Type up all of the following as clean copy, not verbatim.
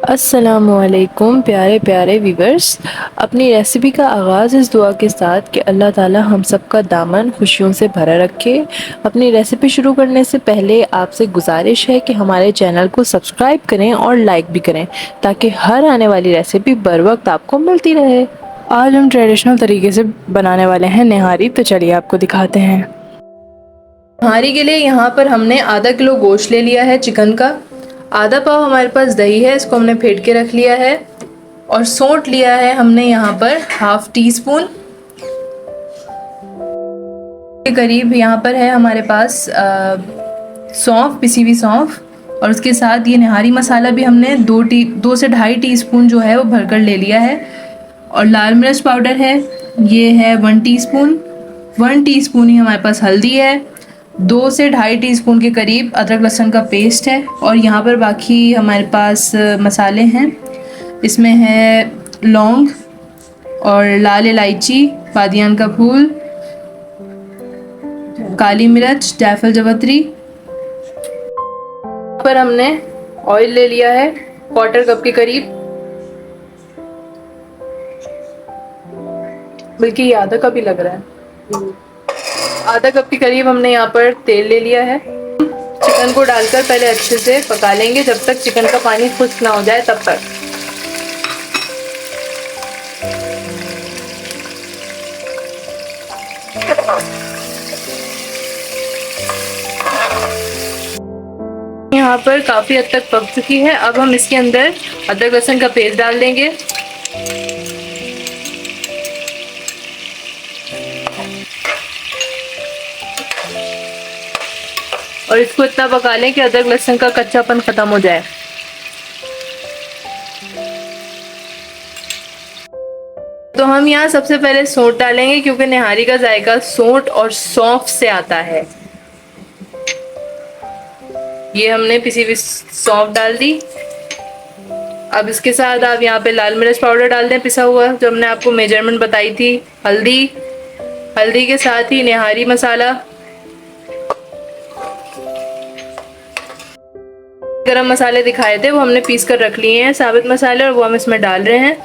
अस्सलामुअलैकुम प्यारे प्यारे व्यूवर्स। अपनी रेसिपी का आगाज़ इस दुआ के साथ कि अल्लाह ताला हम सब का दामन खुशियों से भरा रखे। अपनी रेसिपी शुरू करने से पहले आपसे गुजारिश है कि हमारे चैनल को सब्सक्राइब करें और लाइक भी करें ताकि हर आने वाली रेसिपी बर वक्त आपको मिलती रहे। आज हम ट्रेडिशनल तरीके से बनाने वाले हैं निहारी, तो चलिए आपको दिखाते हैं। निहारी के लिए यहाँ पर हमने आधा किलो गोश्त ले लिया है चिकन का। आधा पाव हमारे पास दही है, इसको हमने फेंट के रख लिया है। और सौंठ लिया है हमने यहाँ पर हाफ टी स्पून के करीब। यहाँ पर है हमारे पास सौंफ, पिसी हुई सौंफ। और उसके साथ ये निहारी मसाला भी हमने 2 से 2.5 टीस्पून जो है वो भरकर ले लिया है। और लाल मिर्च पाउडर है, ये है 1 टीस्पून। 1 टीस्पून ही हमारे पास हल्दी है। 2 से 2.5 टीस्पून के करीब अदरक लहसुन का पेस्ट है। और यहाँ पर बाकी हमारे पास मसाले हैं, इसमें है लौंग और लाल इलायची, बादियान का फूल, काली मिर्च, जायफल जवत्री। यहाँ पर हमने ऑयल ले लिया है 1/4 कप के करीब, बल्कि ये आधा कप ही लग रहा है। आधा कप के करीब हमने यहाँ पर तेल ले लिया है। चिकन को डालकर पहले अच्छे से पका लेंगे जब तक चिकन का पानी खुश्क ना हो जाए तब तक। यहाँ पर काफी हद तक पक चुकी है। अब हम इसके अंदर अदरक लहसुन का पेस्ट डाल देंगे। और इसको इतना पका लें कि अदरक लहसुन का कच्चापन खत्म हो जाए। तो हम यहाँ सबसे पहले सौंठ डालेंगे क्योंकि निहारी का जायका सौंठ और सौंफ से आता है। ये हमने पिसी हुई सौंफ डाल दी। अब इसके साथ आप यहाँ पे लाल मिर्च पाउडर डाल दें पिसा हुआ, जो हमने आपको मेजरमेंट बताई थी। हल्दी के साथ ही निहारी मसाला, गरम मसाले दिखाए थे वो हमने पीस कर रख लिए हैं साबित मसाले, और वो हम इसमें डाल रहे हैं।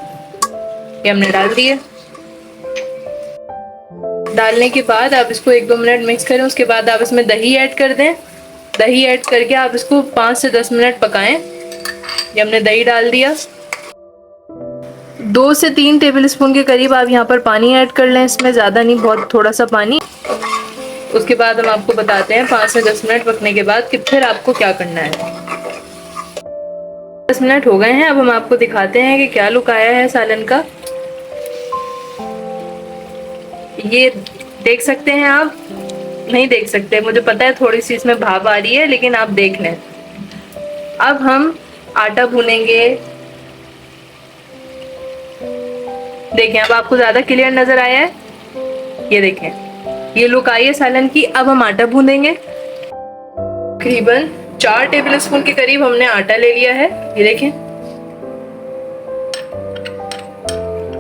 ये हमने डाल दिए। डालने के बाद आप इसको 1-2 मिनट मिक्स करें। उसके बाद आप इसमें दही ऐड कर दें। दही ऐड करके आप इसको 5 से 10 मिनट पकाएं। ये हमने दही डाल दिया। 2 से 3 टेबलस्पून के करीब आप यहाँ पर पानी ऐड कर लें, इसमें ज़्यादा नहीं, बहुत थोड़ा सा पानी। उसके बाद हम आपको बताते हैं 5 से 10 मिनट पकने के बाद कि फिर आपको क्या करना है। 10 मिनट हो गए हैं। अब हम आपको दिखाते हैं कि क्या लुक आया है सालन का। ये देख सकते हैं आप, नहीं देख सकते, मुझे पता है थोड़ी सी इसमें भाप आ रही है, लेकिन आप देख लें। अब हम आटा भूनेंगे। देखें, अब आपको ज्यादा क्लियर नजर आया है। ये देखें, ये लुक आई है सालन की। अब हम आटा भूनेंगे। तकरीबन 4 टेबलस्पून के करीब हमने आटा ले लिया है। ये देखें।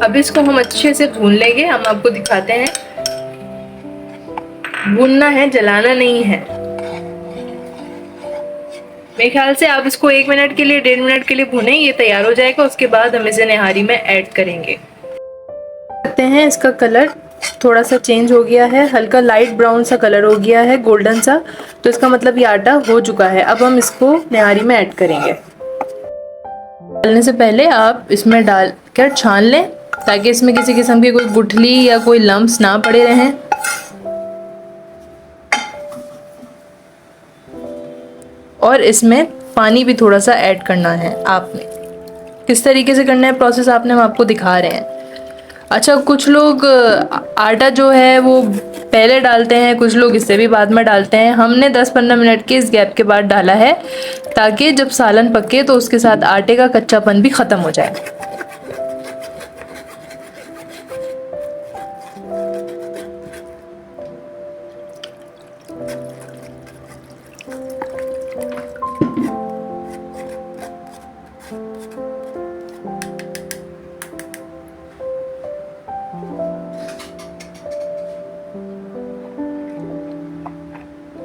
अब इसको हम अच्छे से भून लेंगे। हम आपको दिखाते हैं, भूनना है, जलाना नहीं है। मेरे ख्याल से आप इसको 1 मिनट के लिए, 1.5 मिनट के लिए भूनें, ये तैयार हो जाएगा। उसके बाद हम इसे निहारी में ऐड करेंगे। देखते हैं इसका कलर थोड़ा सा चेंज हो गया है, हल्का लाइट ब्राउन सा कलर हो गया है, गोल्डन सा। तो इसका मतलब ये आटा हो चुका है। अब हम इसको निहारी में ऐड करेंगे। डालने से पहले आप इसमें डालकर छान लें ताकि इसमें किसी किस्म की कोई गुठली या कोई लम्स ना पड़े रहें। और इसमें पानी भी थोड़ा सा ऐड करना है आपने। किस तरीके से करना है प्रोसेस आपने, हम आपको दिखा रहे हैं। अच्छा, कुछ लोग आटा जो है वो पहले डालते हैं, कुछ लोग इससे भी बाद में डालते हैं। हमने 10-15 मिनट के इस गैप के बाद डाला है ताकि जब सालन पके तो उसके साथ आटे का कच्चापन भी ख़त्म हो जाए।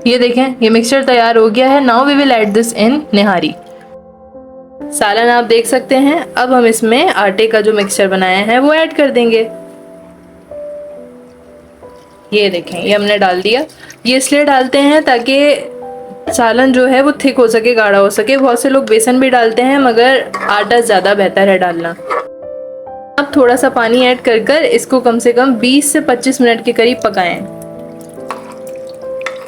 ये देखें, ये मिक्सचर तैयार हो गया है। Now we will add this in nihari. सालन आप देख सकते हैं। अब हम इसमें आटे का जो मिक्सचर बनाया है वो ऐड कर देंगे। ये देखें, ये हमने डाल दिया। ये इसलिए डालते हैं ताकि सालन जो है वो थिक हो सके, गाढ़ा हो सके। बहुत से लोग बेसन भी डालते हैं मगर आटा ज़्यादा बेहतर है डालना। अब थोड़ा सा पानी ऐड कर कर इसको कम से कम 20 से 25 मिनट के करीब पकाएं,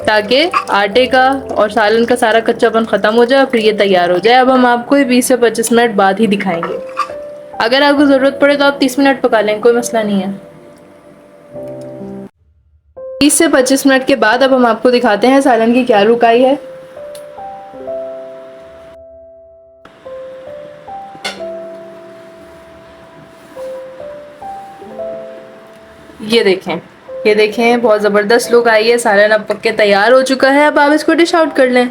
ताकि आटे का और सालन का सारा कच्चापन ख़त्म हो जाए और फिर ये तैयार हो जाए। अब हम आपको 20 से 25 मिनट बाद ही दिखाएंगे। अगर आपको ज़रूरत पड़े तो आप 30 मिनट पका लें, कोई मसला नहीं है। 20 से 25 मिनट के बाद अब हम आपको दिखाते हैं सालन की क्या लुक आई है। ये देखें, ये देखें, बहुत ज़बरदस्त लुक आई है। सालन अब पक के तैयार हो चुका है। अब आप इसको डिश आउट कर लें।